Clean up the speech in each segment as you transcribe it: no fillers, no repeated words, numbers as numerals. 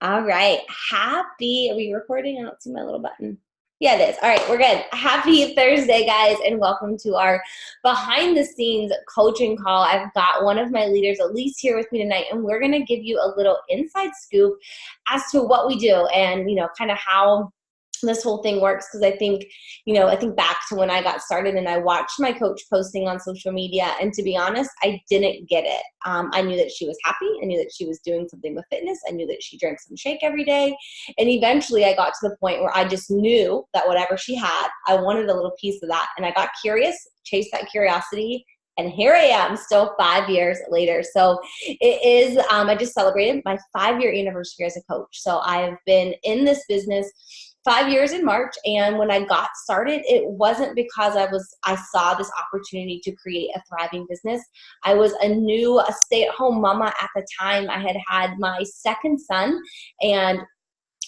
All right. Are we recording? I don't see my little button. Yeah, it is. All right, we're good. Happy Thursday, guys, and welcome to our behind the scenes coaching call. I've got one of my leaders, Elise, here with me tonight, and we're going to give you a little inside scoop as to what we do and, kind of how this whole thing works, because I think back to when I got started and I watched my coach posting on social media, and to be honest, I didn't get it. I knew that she was happy. I knew that she was doing something with fitness. I knew that she drank some shake every day. And eventually I got to the point where I just knew that whatever she had, I wanted a little piece of that. And I got curious, chased that curiosity, and here I am still 5 years later. So it is, I just celebrated my 5-year anniversary as a coach. So I've been in this business 5 years in March, and when I got started, it wasn't because I saw this opportunity to create a thriving business. I was a stay-at-home mama at the time. I had my second son, and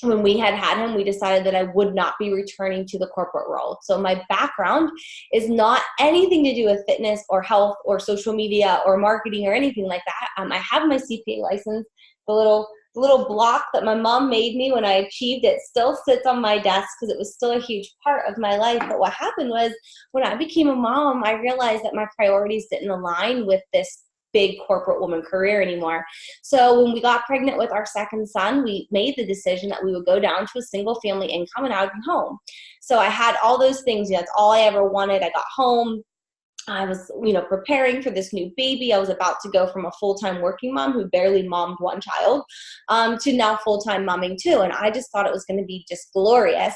when we had him, we decided that I would not be returning to the corporate world. So my background is not anything to do with fitness or health or social media or marketing or anything like that. I have my CPA license. The little block that my mom made me when I achieved it still sits on my desk because it was still a huge part of my life. But what happened was when I became a mom, I realized that my priorities didn't align with this big corporate woman career anymore. So when we got pregnant with our second son, we made the decision that we would go down to a single family income and I would be home. So I had all those things. That's all I ever wanted. I got home. I was, preparing for this new baby. I was about to go from a full-time working mom who barely mommed one child to now full-time momming two. And I just thought it was going to be just glorious.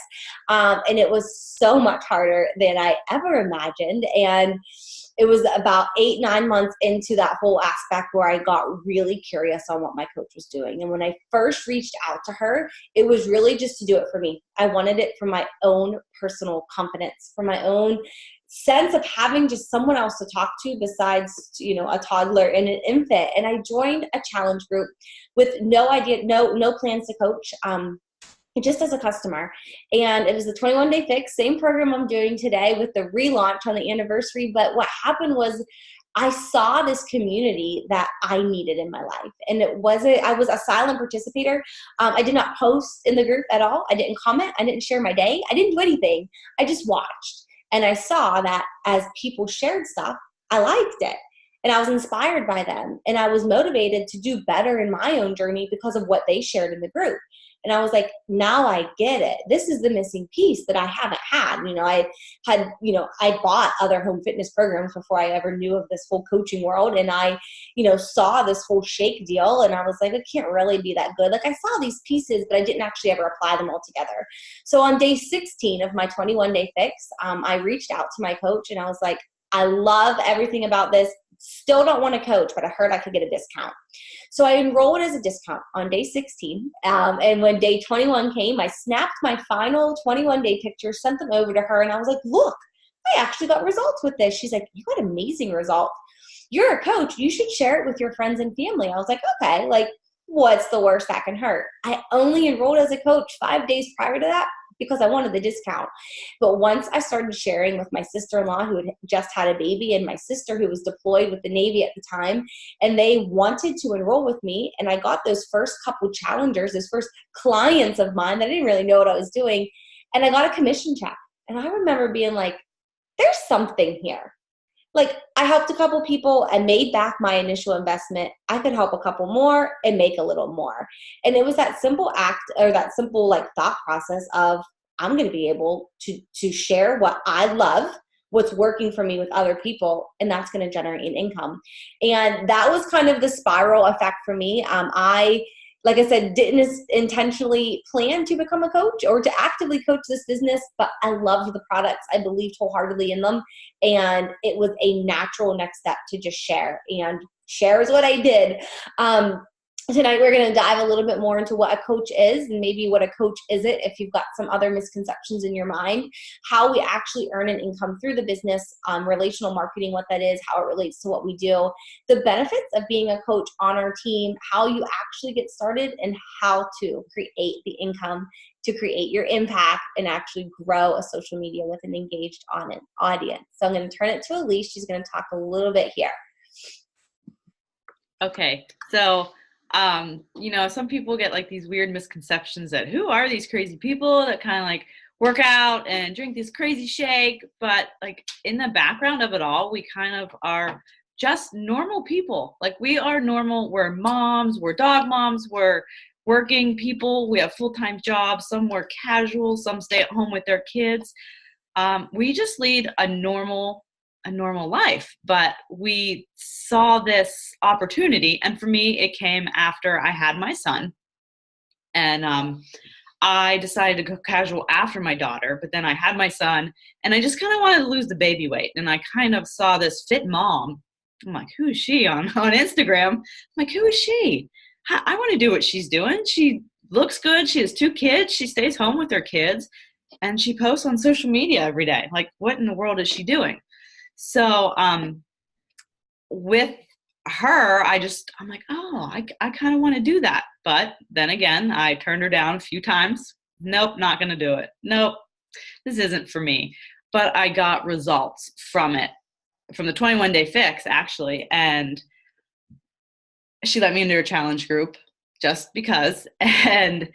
And it was so much harder than I ever imagined. And it was about 8-9 months into that whole aspect where I got really curious on what my coach was doing. And when I first reached out to her, it was really just to do it for me. I wanted it for my own personal confidence, for my own sense of having just someone else to talk to besides, a toddler and an infant. And I joined a challenge group with no idea, no plans to coach. Just as a customer. And it was the 21-day fix, same program I'm doing today with the relaunch on the anniversary. But what happened was I saw this community that I needed in my life. And I was a silent participator. I did not post in the group at all. I didn't comment. I didn't share my day. I didn't do anything. I just watched. And I saw that as people shared stuff, I liked it. And I was inspired by them. And I was motivated to do better in my own journey because of what they shared in the group. And I was like, now I get it. This is the missing piece that I haven't had. I bought other home fitness programs before I ever knew of this whole coaching world. And I, saw this whole shake deal. And I was like, it can't really be that good. Like I saw these pieces, but I didn't actually ever apply them all together. So on day 16 of my 21-day fix, I reached out to my coach and I was like, I love everything about this. Still don't want to coach, but I heard I could get a discount. So I enrolled as a discount on day 16. And when day 21 came, I snapped my final 21-day pictures, sent them over to her, and I was like, look, I actually got results with this. She's like, you got amazing results. You're a coach. You should share it with your friends and family. I was like, okay, what's the worst that can hurt? I only enrolled as a coach 5 days prior to that because I wanted the discount. But once I started sharing with my sister-in-law who had just had a baby and my sister who was deployed with the Navy at the time, and they wanted to enroll with me, and I got those first couple challengers, those first clients of mine that I didn't really know what I was doing, and I got a commission check. And I remember being like, there's something here. I helped a couple people and made back my initial investment. I could help a couple more and make a little more. And it was that simple act or that simple thought process of I'm going to be able to share what I love, what's working for me with other people, and that's going to generate an income. And that was kind of the spiral effect for me. Like I said, didn't intentionally plan to become a coach or to actively coach this business, but I loved the products. I believed wholeheartedly in them. And it was a natural next step to just share. And share is what I did. Tonight, we're going to dive a little bit more into what a coach is and maybe what a coach isn't if you've got some other misconceptions in your mind, how we actually earn an income through the business, relational marketing, what that is, how it relates to what we do, the benefits of being a coach on our team, how you actually get started, and how to create the income to create your impact and actually grow a social media with an engaged audience. So I'm going to turn it to Elise. She's going to talk a little bit here. Okay, so Some people get like these weird misconceptions that who are these crazy people that kind of like work out and drink this crazy shake, but like in the background of it all, we kind of are just normal people. Like we are normal. We're moms, we're dog moms, we're working people, we have full-time jobs, some work casual, some stay at home with their kids. We just lead a normal life, but we saw this opportunity, and for me it came after I had my son. And I decided to go casual after my daughter, but then I had my son and I just kind of wanted to lose the baby weight, and I kind of saw this fit mom. I'm like, who is she on Instagram? I'm like, who is she? I want to do what she's doing. She looks good, she has 2 kids, she stays home with her kids, and she posts on social media every day. Like, what in the world is she doing? So with her, I'm like, oh, I kind of want to do that. But then again, I turned her down a few times. Nope, not going to do it. Nope, this isn't for me. But I got results from it, from the 21-day fix, actually. And she let me into her challenge group just because. And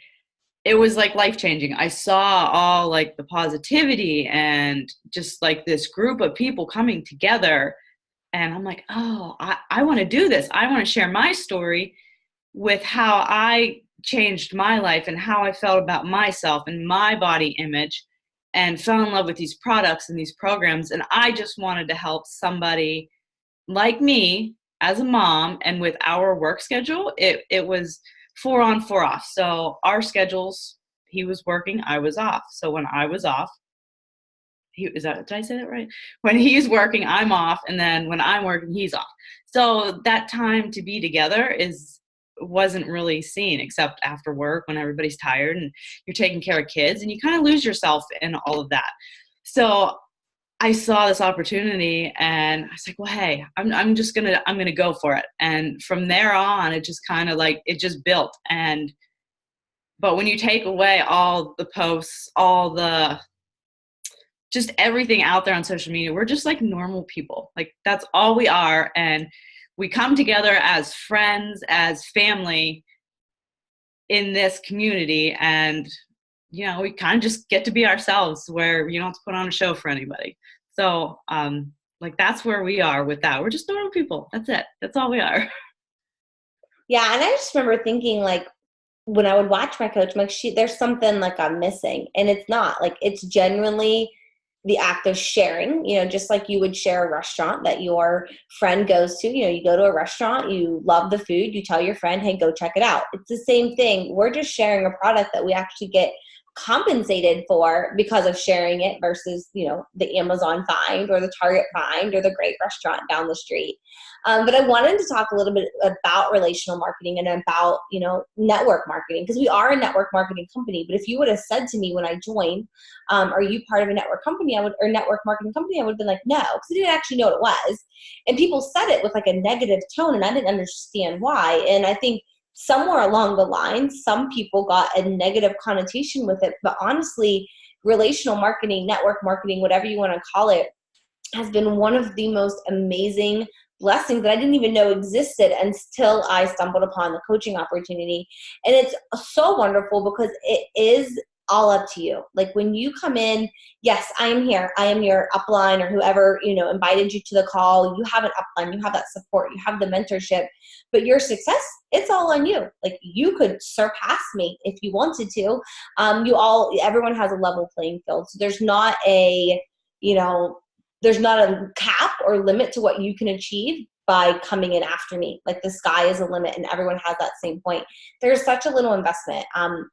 it was like life-changing. I saw all like the positivity and just like this group of people coming together. And I'm like, oh, I want to do this. I want to share my story with how I changed my life and how I felt about myself and my body image, and fell in love with these products and these programs. And I just wanted to help somebody like me as a mom. And with our work schedule, it was 4 on, 4 off. So our schedules, he was working, I was off. So when I was off, did I say that right? When he's working, I'm off, and then when I'm working, he's off. So that time to be together wasn't really seen except after work when everybody's tired and you're taking care of kids, and you kind of lose yourself in all of that. So I saw this opportunity and I was like, well, hey, I'm gonna go for it. And from there on, it just kind of like, it just built. But when you take away all the posts, all the just everything out there on social media, we're just like normal people. Like that's all we are. And we come together as friends, as family in this community. And, we kind of just get to be ourselves, where you don't have to put on a show for anybody. So, like that's where we are with that. We're just normal people. That's it. That's all we are. Yeah. And I just remember thinking, like, when I would watch my coach, I'm like, there's something like I'm missing. And it's not. Like, it's genuinely the act of sharing, just like you would share a restaurant that your friend goes to. You go to a restaurant, you love the food, you tell your friend, hey, go check it out. It's the same thing. We're just sharing a product that we actually get compensated for because of sharing it versus, the Amazon find or the Target find or the great restaurant down the street. But I wanted to talk a little bit about relational marketing and about, network marketing, because we are a network marketing company. But if you would have said to me when I joined, are you part of a network company? Or network marketing company? I would have been like, no, because I didn't actually know what it was. And people said it with like a negative tone, and I didn't understand why. And I think somewhere along the line, some people got a negative connotation with it. But honestly, relational marketing, network marketing, whatever you want to call it, has been one of the most amazing blessings that I didn't even know existed until I stumbled upon the coaching opportunity. And it's so wonderful because it is all up to you. Like when you come in, yes, I am here. I am your upline, or whoever, invited you to the call. You have an upline, you have that support, you have the mentorship, but your success, it's all on you. Like you could surpass me if you wanted to. Everyone has a level playing field. So there's not there's not a cap or limit to what you can achieve by coming in after me. Like the sky is a limit, and everyone has that same point. There's such a little investment.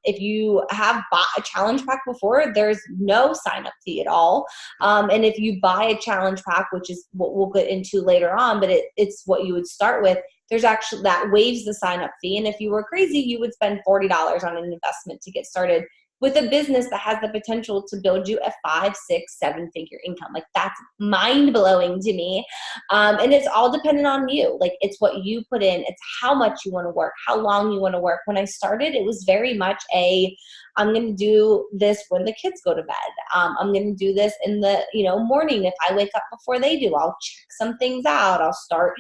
If you have bought a challenge pack before, there's no sign up fee at all. And if you buy a challenge pack, which is what we'll get into later on, but it's what you would start with, there's actually that waives the sign up fee. And if you were crazy, you would spend $40 on an investment to get started with a business that has the potential to build you a 5, 6, 7-figure income. Like that's mind blowing to me. And it's all dependent on you. Like it's what you put in. It's how much you want to work, how long you want to work. When I started, it was very much I'm going to do this when the kids go to bed. I'm going to do this in the, morning. If I wake up before they do, I'll check some things out. I'll start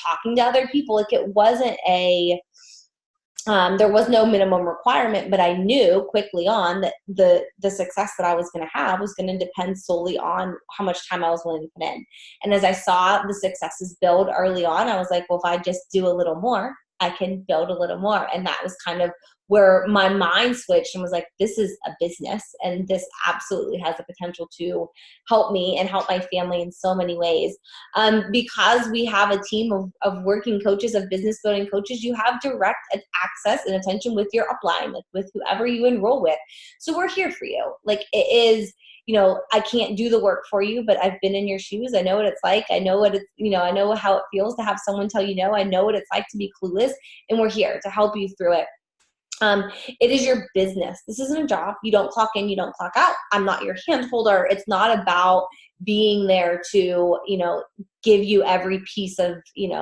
talking to other people. Like it wasn't There was no minimum requirement, but I knew quickly on that the success that I was going to have was going to depend solely on how much time I was willing to put in. And as I saw the successes build early on, I was like, well, if I just do a little more, I can build a little more. And that was kind of where my mind switched and was like, this is a business, and this absolutely has the potential to help me and help my family in so many ways. Because we have a team of working coaches, of business building coaches, you have direct access and attention with your upline, like with whoever you enroll with. So we're here for you. Like, it is, I can't do the work for you, but I've been in your shoes. I know what it's like. I know what it's, I know how it feels to have someone tell you no. I know what it's like to be clueless, and we're here to help you through it. It is your business. This isn't a job. You don't clock in, you don't clock out. I'm not your hand holder. It's not about being there to, give you every piece of,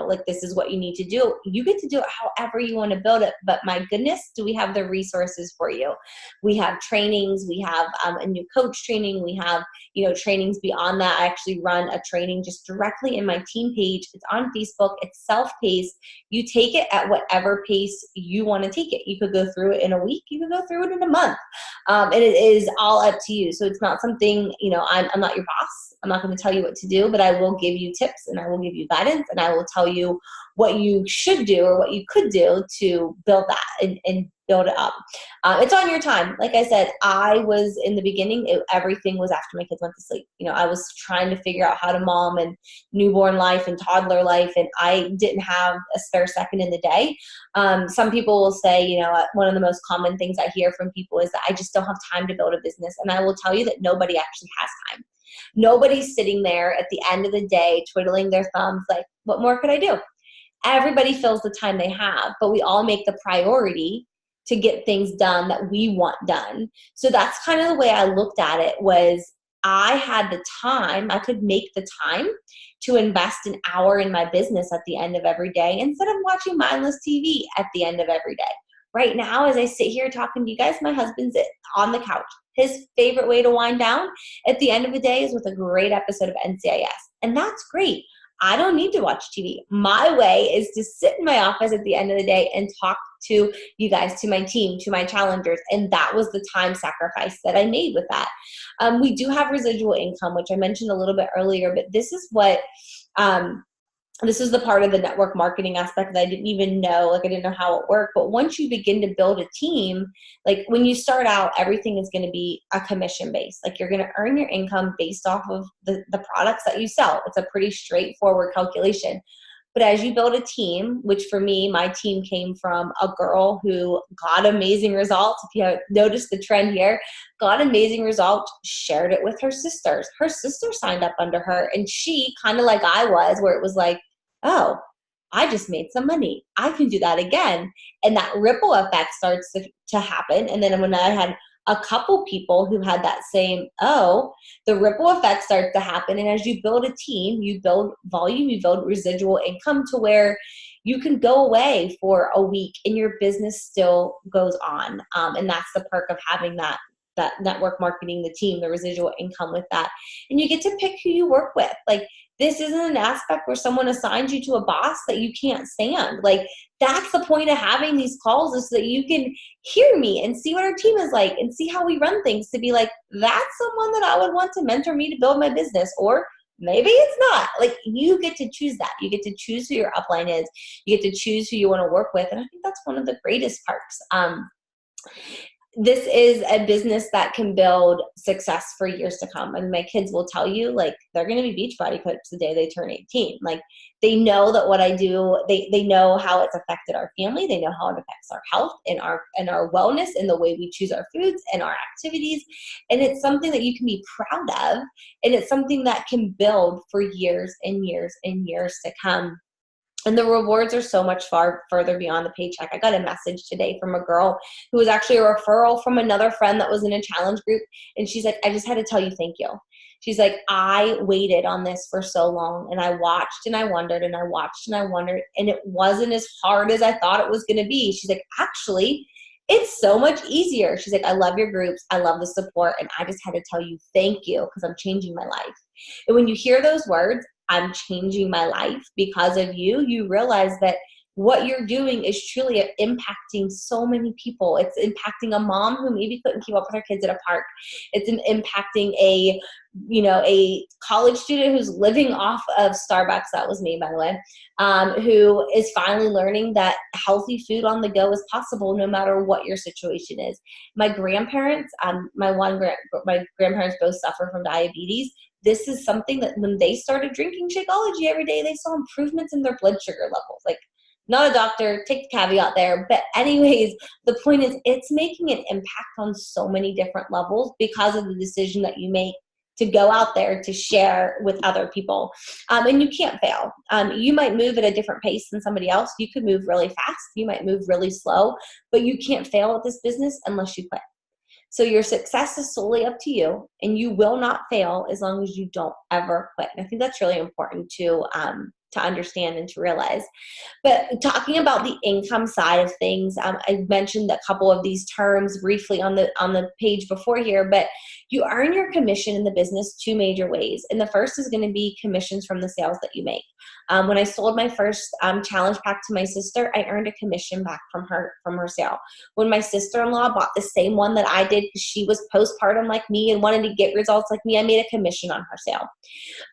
like, this is what you need to do. You get to do it however you want to build it. But my goodness, do we have the resources for you? We have trainings. We have a new coach training. We have, trainings beyond that. I actually run a training just directly in my team page. It's on Facebook. It's self-paced. You take it at whatever pace you want to take it. You could go through it in a week. You could go through it in a month. And it is all up to you. So it's not something, I'm not your boss. I'm not going to tell you what to do, but I will give you tips, and I will give you guidance, and I will tell you what you should do or what you could do to build that and build it up. It's on your time. Like I said, I was in the beginning, everything was after my kids went to sleep. I was trying to figure out how to mom and newborn life and toddler life, and I didn't have a spare second in the day. Some people will say, one of the most common things I hear from people is that I just don't have time to build a business. And I will tell you that nobody actually has time. Nobody's sitting there at the end of the day twiddling their thumbs like, what more could I do? Everybody fills the time they have, but we all make the priority to get things done that we want done. So that's kind of the way I looked at it. Was I had the time, I could make the time to invest an hour in my business at the end of every day instead of watching mindless TV at the end of every day. Right now, as I sit here talking to you guys, my husband's on the couch. His favorite way to wind down at the end of the day is with a great episode of NCIS. And that's great. I don't need to watch TV. My way is to sit in my office at the end of the day and talk to you guys, to my team, to my challengers. And that was the time sacrifice that I made with that. We do have residual income, which I mentioned a little bit earlier, but this is what, this is the part of the network marketing aspect that I didn't even know, I didn't know how it worked. But once you begin to build a team, when you start out, everything is going to be a commission based. You're going to earn your income based off of the products that you sell. It's a pretty straightforward calculation. But as you build a team, which for me, my team came from a girl who got amazing results. If you have noticed the trend here, got amazing results, shared it with her sisters. Her sister signed up under her, and she, kind of like I was, where it was like, oh, I just made some money. I can do that again. And that ripple effect starts to happen. And then when I had a couple people who had that same, the ripple effect starts to happen. And as you build a team, you build volume, you build residual income to where you can go away for a week and your business still goes on. And that's the perk of having that network marketing, the team, the residual income with that. And you get to pick who you work with. This isn't an aspect where someone assigns you to a boss that you can't stand. That's the point of having these calls, is so that you can hear me and see what our team is like and see how we run things, to be like, that's someone that I would want to mentor me to build my business. Or maybe it's not. You get to choose that. You get to choose who your upline is. You get to choose who you want to work with. And I think that's one of the greatest parts. This is a business that can build success for years to come. And my kids will tell you, they're going to be Beachbody coaches the day they turn 18. They know that what I do, they know how it's affected our family. They know how it affects our health and our wellness and the way we choose our foods and our activities. And it's something that you can be proud of. And it's something that can build for years and years and years to come. And the rewards are so much further beyond the paycheck. I got a message today from a girl who was actually a referral from another friend that was in a challenge group. And she's like, I just had to tell you thank you. She's like, I waited on this for so long, and I watched and I wondered and I watched and I wondered, and it wasn't as hard as I thought it was going to be. She's like, actually, it's so much easier. She's like, I love your groups. I love the support. And I just had to tell you thank you, because I'm changing my life. And when you hear those words, I'm changing my life because of you, you realize that what you're doing is truly impacting so many people. It's impacting a mom who maybe couldn't keep up with her kids at a park. It's impacting a college student who's living off of Starbucks. That was me, by the way, who is finally learning that healthy food on the go is possible no matter what your situation is. My grandparents, my grandparents both suffer from diabetes. This is something that when they started drinking Shakeology every day, they saw improvements in their blood sugar levels. Like, not a doctor, take the caveat there. But anyways, the point is it's making an impact on so many different levels because of the decision that you make to go out there to share with other people. And you can't fail. You might move at a different pace than somebody else. You could move really fast. You might move really slow, but you can't fail at this business unless you quit. So your success is solely up to you, and you will not fail as long as you don't ever quit. And I think that's really important to understand and to realize. But talking about the income side of things, I mentioned a couple of these terms briefly on the page before here, but you earn your commission in the business two major ways. And the first is going to be commissions from the sales that you make. When I sold my first challenge pack to my sister, I earned a commission back from her sale. When my sister-in-law bought the same one that I did because she was postpartum like me and wanted to get results like me, I made a commission on her sale.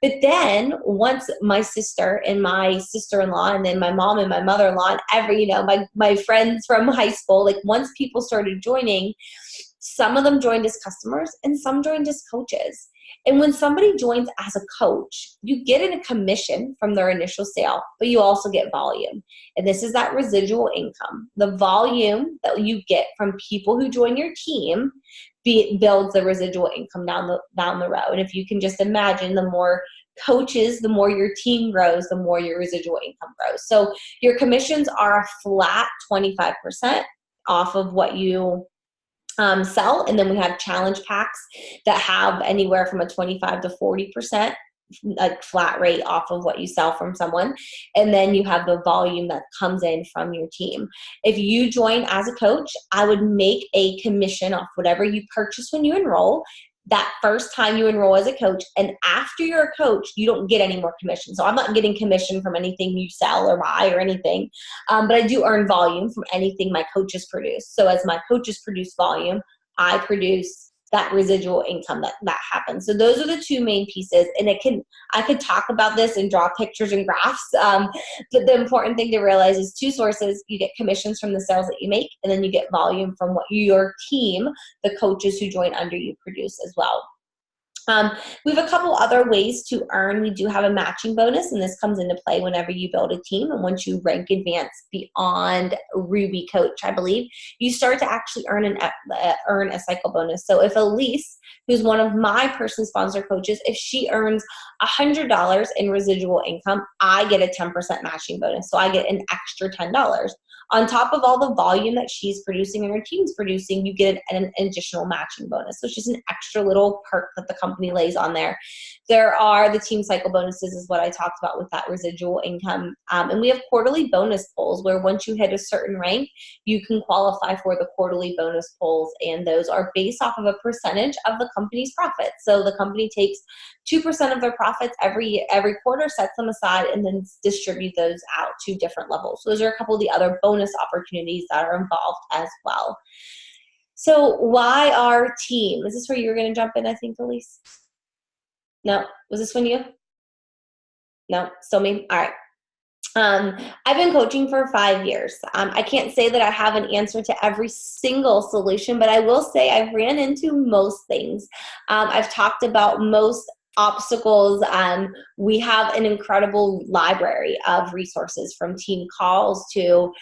But then once my sister and my sister-in-law and then my mom and my mother-in-law and my friends from high school, like once people started joining, some of them joined as customers and some joined as coaches. And when somebody joins as a coach, you get a commission from their initial sale, but you also get volume. And this is that residual income. The volume that you get from people who join your team builds the residual income down the road. And if you can just imagine, the more coaches, the more your team grows, the more your residual income grows. So your commissions are a flat 25% off of what you sell. And then we have challenge packs that have anywhere from a 25 to 40% like flat rate off of what you sell from someone. And then you have the volume that comes in from your team. If you join as a coach, I would make a commission off whatever you purchase when you enroll that first time you enroll as a coach. And after you're a coach, you don't get any more commission. So I'm not getting commission from anything you sell or buy or anything, but I do earn volume from anything my coaches produce. So as my coaches produce volume, I produce that residual income that happens. So those are the two main pieces. And I could talk about this and draw pictures and graphs. But the important thing to realize is two sources. You get commissions from the sales that you make, and then you get volume from what your team, the coaches who join under you, produce as well. We have a couple other ways to earn. We do have a matching bonus, and this comes into play whenever you build a team. And once you rank advanced beyond Ruby Coach, I believe, you start to actually earn a cycle bonus. So if Elise, who's one of my person sponsor coaches, if she earns $100 in residual income, I get a 10% matching bonus. So I get an extra $10. On top of all the volume that she's producing and her team's producing, you get an additional matching bonus. So it's just an extra little perk that the company lays on there. There are the team cycle bonuses is what I talked about with that residual income. And we have quarterly bonus polls where once you hit a certain rank, you can qualify for the quarterly bonus polls. And those are based off of a percentage of the company's profits. So the company takes 2% of their profits every quarter, sets them aside, and then distribute those out to different levels. So those are a couple of the other bonus opportunities that are involved as well. So why our team? Is this where you were going to jump in, I think, Elise? No? Was this one you? No? Still me? All right. I've been coaching for 5 years. I can't say that I have an answer to every single solution, but I will say I've ran into most things. I've talked about most obstacles. We have an incredible library of resources, from team calls to,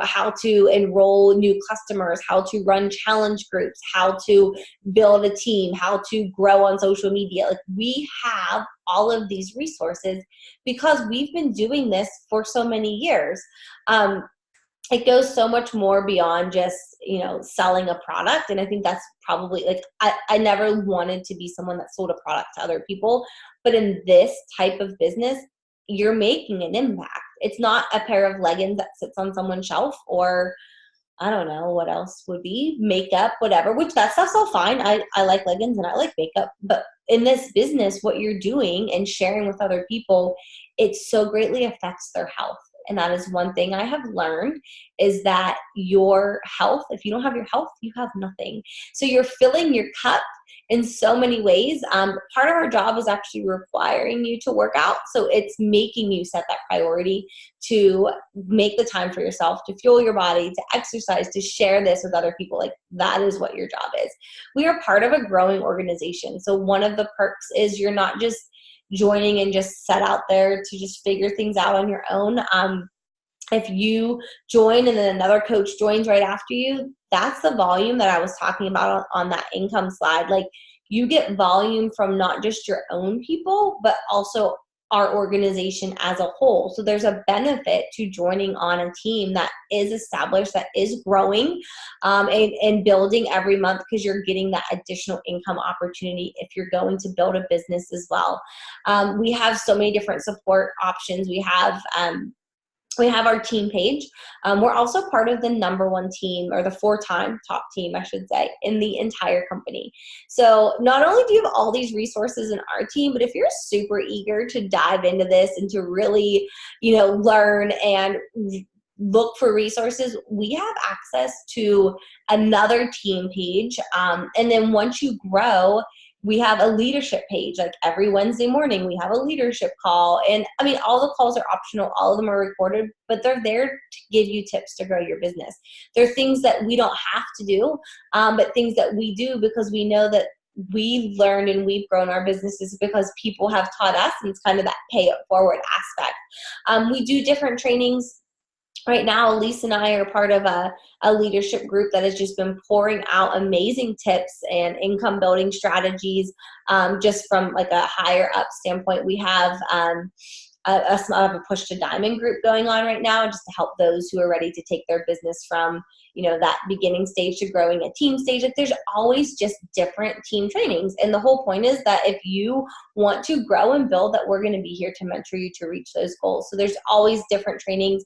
how to enroll new customers, how to run challenge groups, how to build a team, how to grow on social media. Like, we have all of these resources because we've been doing this for so many years. It goes so much more beyond just, selling a product. And I think that's probably I never wanted to be someone that sold a product to other people. But in this type of business, you're making an impact. It's not a pair of leggings that sits on someone's shelf, or I don't know what else would be, makeup, whatever, which that stuff's all fine. I like leggings and I like makeup. But in this business, what you're doing and sharing with other people, it so greatly affects their health. And that is one thing I have learned, is that your health, if you don't have your health, you have nothing. So you're filling your cup in so many ways. Part of our job is actually requiring you to work out. So it's making you set that priority to make the time for yourself, to fuel your body, to exercise, to share this with other people. Like, that is what your job is. We are part of a growing organization. So one of the perks is you're not just joining and just set out there to just figure things out on your own. If you join and then another coach joins right after you, that's the volume that I was talking about on that income slide. Like, you get volume from not just your own people, but also our organization as a whole. So there's a benefit to joining on a team that is established, that is growing, and building every month, because you're getting that additional income opportunity if you're going to build a business as well. We have so many different support options. We have our team page. We're also part of the #1 team, or the 4-time top team, I should say, in the entire company. So not only do you have all these resources in our team, but if you're super eager to dive into this and to really, learn and look for resources, we have access to another team page. And then once you grow, we have a leadership page. Like, every Wednesday morning, we have a leadership call. And I mean, all the calls are optional. All of them are recorded, but they're there to give you tips to grow your business. They're things that we don't have to do, but things that we do because we know that we've learned and we've grown our businesses because people have taught us, and it's kind of that pay it forward aspect. We do different trainings. Right now, Elise and I are part of a leadership group that has just been pouring out amazing tips and income building strategies, just from like a higher up standpoint. We have a push to diamond group going on right now, just to help those who are ready to take their business from, that beginning stage to growing a team stage. Like, there's always just different team trainings. And the whole point is that if you want to grow and build, that we're going to be here to mentor you to reach those goals. So there's always different trainings.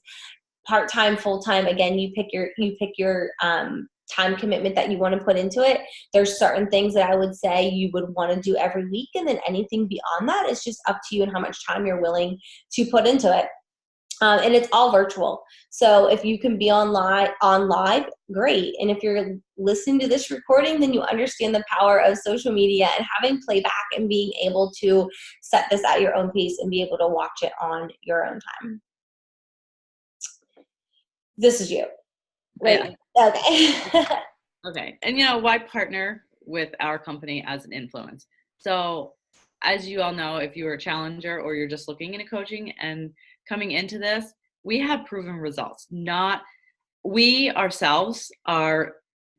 Part-time, full-time, again, you pick your time commitment that you want to put into it. There's certain things that I would say you would want to do every week, and then anything beyond that is just up to you and how much time you're willing to put into it. And it's all virtual. So if you can be on live, great. And if you're listening to this recording, then you understand the power of social media and having playback and being able to set this at your own pace and be able to watch it on your own time. This is you. Right. Yeah. Okay. Okay. And why partner with our company as an influence? So as you all know, if you're a challenger or you're just looking into coaching and coming into this, we have proven results. We ourselves are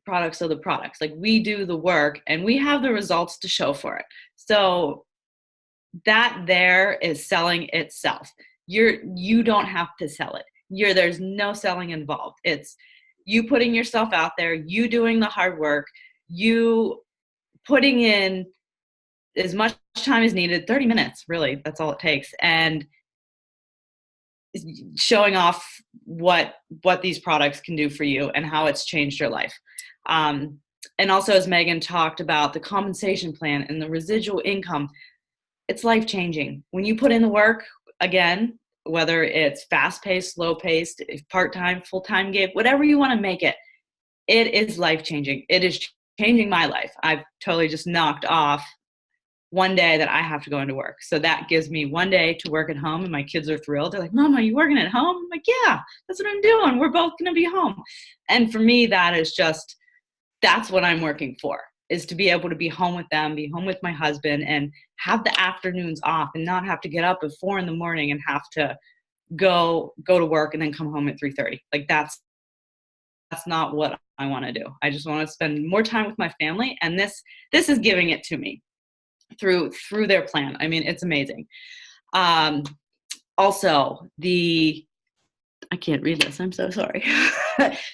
products of the products. Like, we do the work and we have the results to show for it. So that there is selling itself. You don't have to sell it. There's no selling involved. It's you putting yourself out there, you doing the hard work, you putting in as much time as needed, 30 minutes, really, that's all it takes, and showing off what these products can do for you and how it's changed your life. And also, as Megan talked about, the compensation plan and the residual income, it's life-changing. When you put in the work, again, whether it's fast-paced, slow-paced, part-time, full-time gig, whatever you want to make it, it is life-changing. It is changing my life. I've totally just knocked off one day that I have to go into work. So that gives me one day to work at home, and my kids are thrilled. They're like, "Mom, are you working at home?" I'm like, "Yeah, that's what I'm doing. We're both going to be home." And for me, that's what I'm working for, is to be able to be home with them, be home with my husband, and have the afternoons off and not have to get up at 4 a.m. and have to go to work and then come home at 3:30. Like, that's not what I want to do. I just want to spend more time with my family, and this is giving it to me through their plan. I mean, it's amazing. Also, I can't read this. I'm so sorry.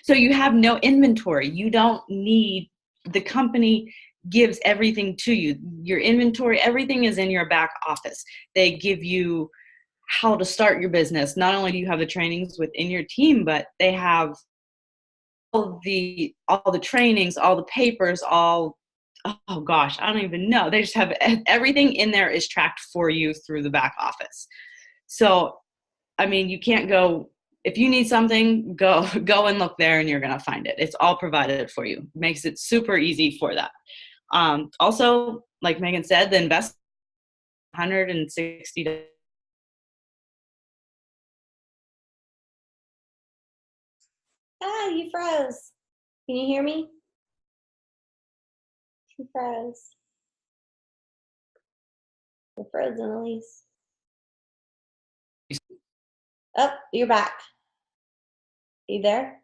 So you have no inventory. You don't need, the company gives everything to you. Your inventory, everything is in your back office. They give you how to start your business. Not only do you have the trainings within your team, but they have all the trainings, all the papers, oh gosh, I don't even know. They just have everything in there is tracked for you through the back office. So, I mean, you can't go if you need something, go and look there and you're going to find it. It's all provided for you. Makes it super easy for that. Also, like Megan said, the invest $160. You froze. Can you hear me? You froze. You're frozen, Elise. Oh, you're back. You there?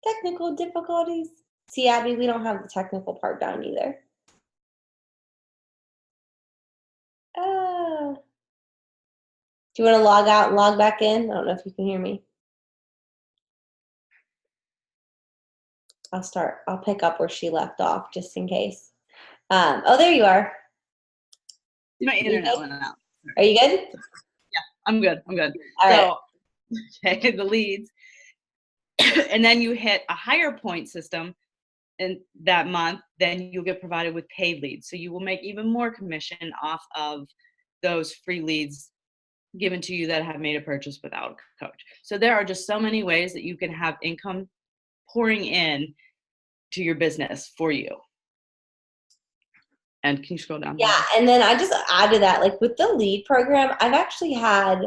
Technical difficulties. See, Abby, we don't have the technical part down either. Do you want to log out and log back in? I don't know if you can hear me. I'll pick up where she left off just in case. Oh, there you are. My internet went out. Are you good? Yeah, I'm good. All right. Okay, the leads. And then you hit a higher point system in that month, then you'll get provided with paid leads. So you will make even more commission off of those free leads given to you that have made a purchase without a coach. So there are just so many ways that you can have income pouring in to your business for you. And can you scroll down? Yeah, and then I just add to that, like with the lead program, I've actually had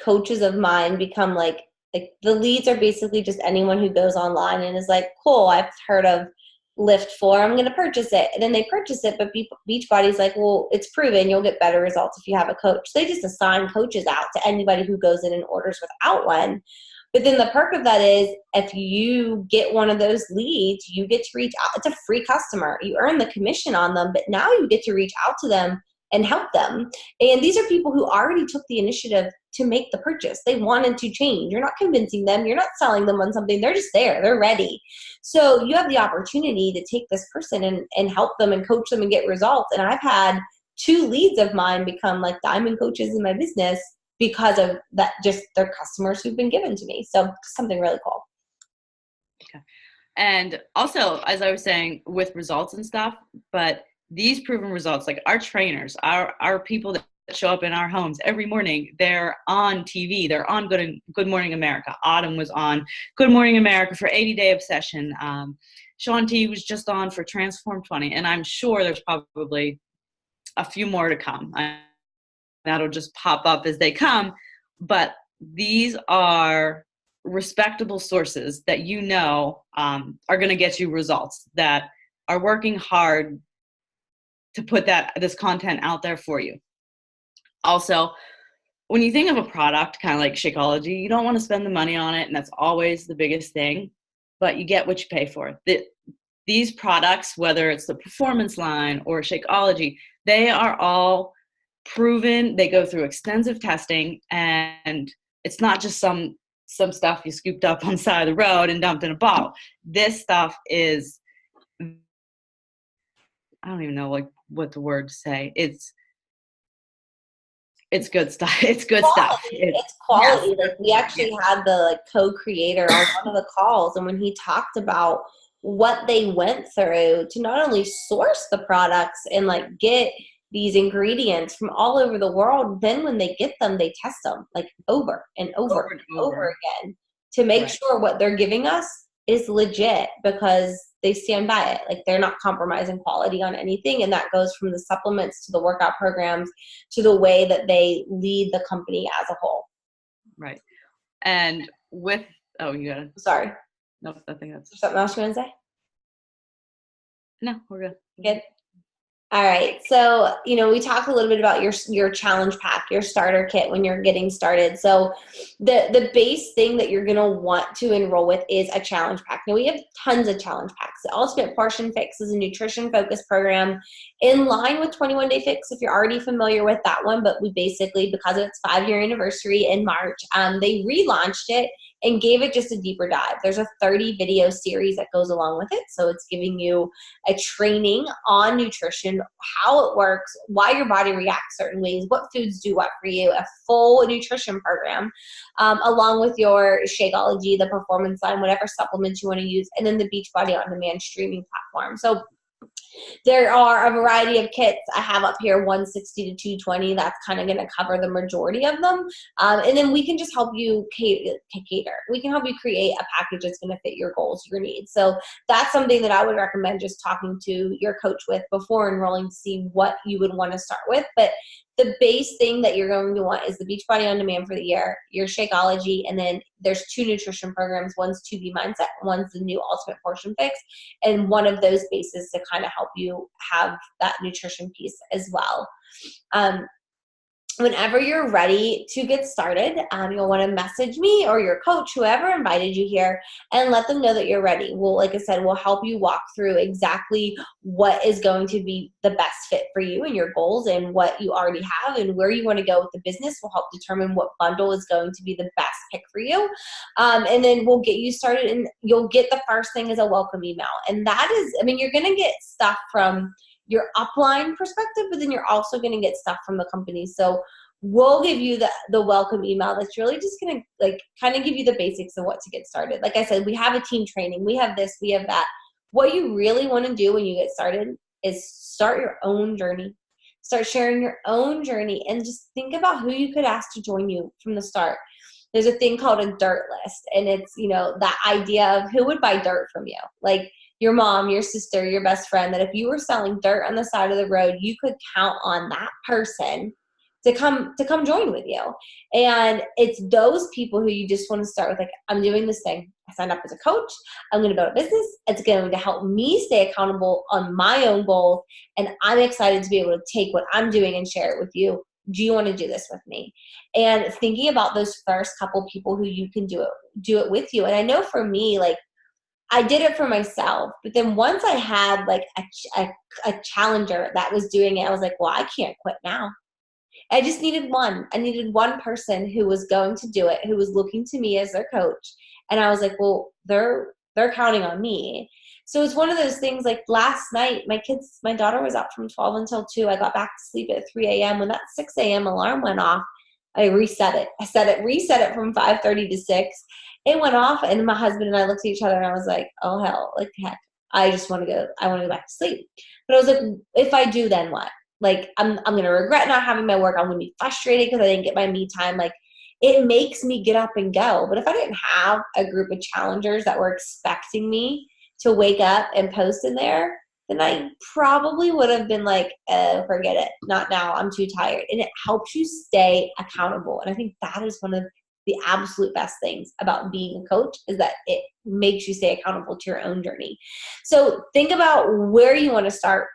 coaches of mine become like the leads are basically just anyone who goes online and is like, cool, I've heard of Lift 4, I'm going to purchase it. And then they purchase it, but Beachbody's like, well, it's proven you'll get better results if you have a coach. So they just assign coaches out to anybody who goes in and orders without one. But then the perk of that is if you get one of those leads, you get to reach out. It's a free customer. You earn the commission on them, but now you get to reach out to them and help them. And these are people who already took the initiative to make the purchase. They wanted to change. You're not convincing them. You're not selling them on something. They're just there. They're ready. So you have the opportunity to take this person and help them and coach them and get results. And I've had 2 leads of mine become like diamond coaches in my business because of that, just their customers who've been given to me. So something really cool. Okay. And also, as I was saying, with results and stuff, but these proven results, like our trainers, our people that show up in our homes every morning, they're on TV. They're on Good Morning America. Autumn was on Good Morning America for 80-Day Obsession. Sean T was just on for Transform 20. And I'm sure there's probably a few more to come. That'll just pop up as they come. But these are respectable sources that you know are going to get you results, that are working hard to put this content out there for you. Also, when you think of a product kind of like Shakeology, you don't want to spend the money on it, and that's always the biggest thing, but you get what you pay for. These products, whether it's the performance line or Shakeology, they are all proven. They go through extensive testing, and it's not just some stuff you scooped up on the side of the road and dumped in a bottle. This stuff is, I don't even know like what the word to say. It's good stuff. It's good stuff. It's quality. Yes. Like we actually had the co-creator on one of the calls, and when he talked about what they went through to not only source the products and like get these ingredients from all over the world, then when they get them, they test them like over and over again to make sure what they're giving us is legit, because they stand by it. Like they're not compromising quality on anything. And that goes from the supplements to the workout programs to the way that they lead the company as a whole. Right. And with, you got it. Sorry. No, I think that's something else you want to say? No, we're good. Good. All right. So, we talked a little bit about your challenge pack, your starter kit when you're getting started. So the base thing that you're going to want to enroll with is a challenge pack. Now we have tons of challenge packs. The Ultimate Portion Fix is a nutrition focused program in line with 21 Day Fix if you're already familiar with that one. But we basically, because of its 5-year anniversary in March, they relaunched it and gave it just a deeper dive. There's a 30 video series that goes along with it. So it's giving you a training on nutrition, how it works, why your body reacts certain ways, what foods do what for you, a full nutrition program, along with your Shakeology, the performance line, whatever supplements you want to use, and then the Beachbody On Demand streaming platform. So There are a variety of kits. I have up here 160 to 220. That's kind of going to cover the majority of them. And then we can just help you cater. We can help you create a package that's going to fit your goals, your needs. So that's something that I would recommend just talking to your coach with before enrolling to see what you would want to start with. But the base thing that you're going to want is the Beachbody On Demand for the year, your Shakeology, and then there's 2 nutrition programs. One's 2B Mindset, one's the new Ultimate Portion Fix, and one of those bases to kind of help you have that nutrition piece as well. Whenever you're ready to get started, you'll want to message me or your coach, whoever invited you here, and let them know that you're ready. Well, like I said, we'll help you walk through exactly what is going to be the best fit for you and your goals and what you already have and where you want to go with the business. We'll help determine what bundle is going to be the best pick for you. And then we'll get you started, and you'll get the first thing is a welcome email. And that is, I mean, you're going to get stuff from your upline perspective, but then you're also going to get stuff from the company. So we'll give you the welcome email that's really just going to like kind of give you the basics of what to get started. Like I said, we have a team training. We have this, we have that. What you really want to do when you get started is start your own journey. Start sharing your own journey and just think about who you could ask to join you from the start. There's a thing called a dirt list, and it's, you know, that idea of who would buy dirt from you. Like your mom, your sister, your best friend, that if you were selling dirt on the side of the road, you could count on that person to come join with you. And it's those people who you just want to start with, like, I'm doing this thing. I signed up as a coach. I'm going to build a business. It's going to help me stay accountable on my own goals. And I'm excited to be able to take what I'm doing and share it with you. Do you want to do this with me? And thinking about those first couple people who you can do it with you. And I know for me, like, I did it for myself, but then once I had like a challenger that was doing it, I was like, well, I can't quit now. I just needed one. I needed one person who was going to do it, who was looking to me as their coach. And I was like, well, they're counting on me. So it's one of those things, like last night, my daughter was up from 12 until 2. I got back to sleep at 3 a.m. When that 6 a.m. alarm went off, I reset it. Reset it from 5:30 to 6. It went off, and my husband and I looked at each other, and I was like, oh, hell, like, heck, I want to go back to sleep. But I was like, if I do, then what? Like, I'm going to regret not having my work. I'm going to be frustrated because I didn't get my me time. Like, it makes me get up and go. But if I didn't have a group of challengers that were expecting me to wake up and post in there, then I probably would have been like, forget it. Not now. I'm too tired. And it helps you stay accountable. And I think that is one of the absolute best things about being a coach, is that it makes you stay accountable to your own journey. So think about where you want to start,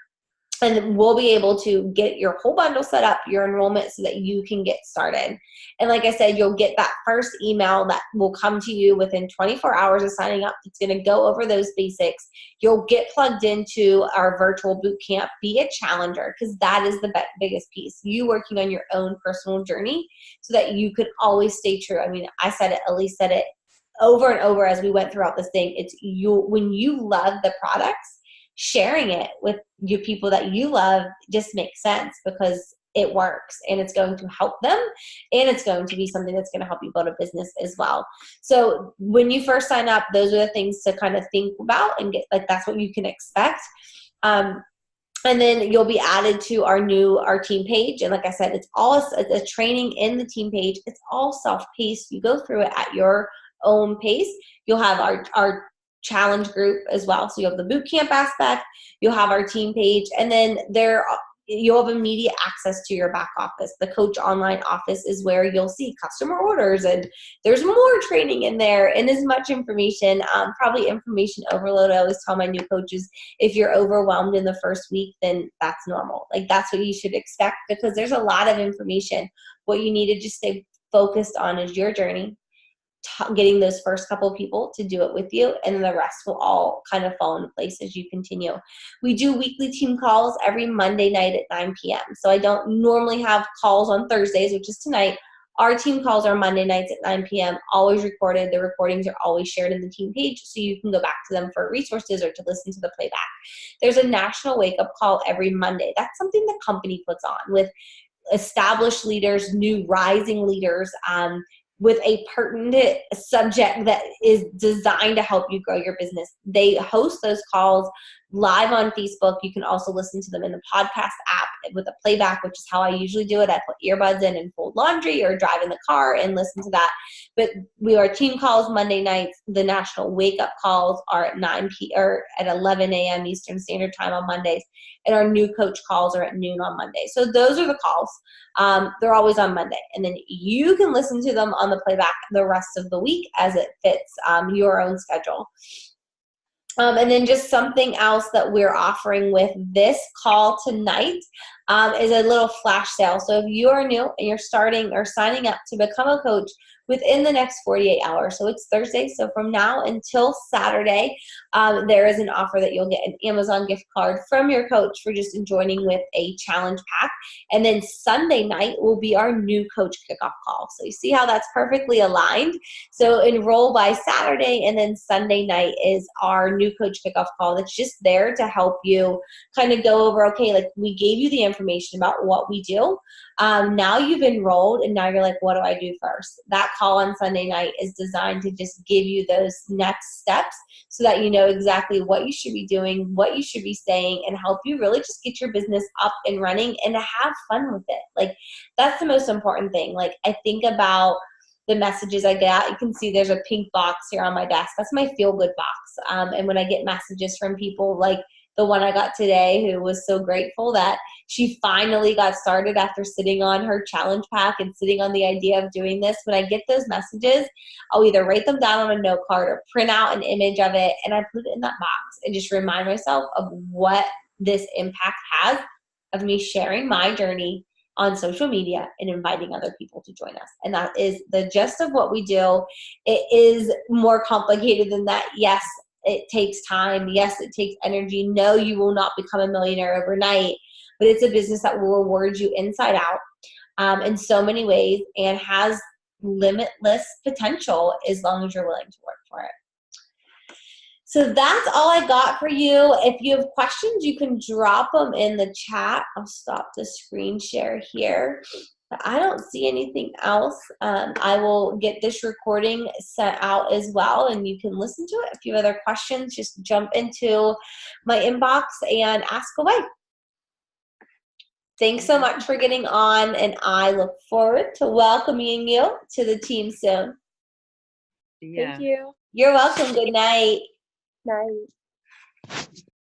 and we'll be able to get your whole bundle set up, your enrollment, so that you can get started. And like I said, you'll get that first email that will come to you within 24 hours of signing up. It's going to go over those basics. You'll get plugged into our virtual boot camp. Be a challenger, because that is the biggest piece. You working on your own personal journey so that you could always stay true. I mean, I said it, Elise said it over and over as we went throughout this thing. It's you, when you love the products, sharing it with your people that you love just makes sense, because it works and it's going to help them, and it's going to be something that's going to help you build a business as well. So when you first sign up, those are the things to kind of think about and get, like, that's what you can expect. And then you'll be added to our team page. And like I said, it's a training in the team page. It's all self-paced. You go through it at your own pace. You'll have our challenge group as well. So you have the boot camp aspect, you'll have our team page, and then you'll have immediate access to your back office. The coach online office is where you'll see customer orders, and there's more training in there and as much information, probably information overload. I always tell my new coaches, if you're overwhelmed in the first week, then that's normal. Like, that's what you should expect, because there's a lot of information. What you need to just stay focused on is your journey, getting those first couple of people to do it with you, and then the rest will all kind of fall into place as you continue. We do weekly team calls every Monday night at 9 p.m. So I don't normally have calls on Thursdays, which is tonight. Our team calls are Monday nights at 9 p.m., always recorded. The recordings are always shared in the team page, so you can go back to them for resources or to listen to the playback. There's a national wake-up call every Monday. That's something the company puts on with established leaders, new rising leaders, with a pertinent subject that is designed to help you grow your business. They host those calls live on Facebook. You can also listen to them in the podcast app with a playback, which is how I usually do it. I put earbuds in and fold laundry or drive in the car and listen to that. But we are team calls Monday nights. The national wake up calls are at 11 a.m. Eastern Standard Time on Mondays. And our new coach calls are at noon on Monday. So those are the calls. They're always on Monday. And then you can listen to them on the playback the rest of the week as it fits your own schedule. And then just something else that we're offering with this call tonight is a little flash sale. So if you are new and you're starting or signing up to become a coach within the next 48 hours, so it's Thursday, so from now until Saturday, there is an offer that you'll get an Amazon gift card from your coach for just joining with a challenge pack. And then Sunday night will be our new coach kickoff call. So you see how that's perfectly aligned? So enroll by Saturday, and then Sunday night is our new coach kickoff call that's just there to help you kind of go over, okay, like we gave you the information about what we do. Now you've enrolled, and now you're like, what do I do first? That call on Sunday night is designed to just give you those next steps so that you know exactly what you should be doing, what you should be saying, and help you really just get your business up and running and to have fun with it. Like, that's the most important thing. Like, I think about the messages I get. You can see there's a pink box here on my desk. That's my feel good box. And when I get messages from people like the one I got today, who was so grateful that she finally got started after sitting on her challenge pack and sitting on the idea of doing this. When I get those messages, I'll either write them down on a note card or print out an image of it, and I put it in that box and just remind myself of what this impact has of me sharing my journey on social media and inviting other people to join us. And that is the gist of what we do. It is more complicated than that. Yes, it takes time. Yes, it takes energy. No, you will not become a millionaire overnight, but it's a business that will reward you inside out in so many ways and has limitless potential as long as you're willing to work for it. So that's all I got for you. If you have questions, you can drop them in the chat. I'll stop the screen share here. I don't see anything else. I will get this recording sent out as well, and you can listen to it. If you have other questions, just jump into my inbox and ask away. Thanks so much for getting on, and I look forward to welcoming you to the team soon. Yeah. Thank you. You're welcome. Good night. Night.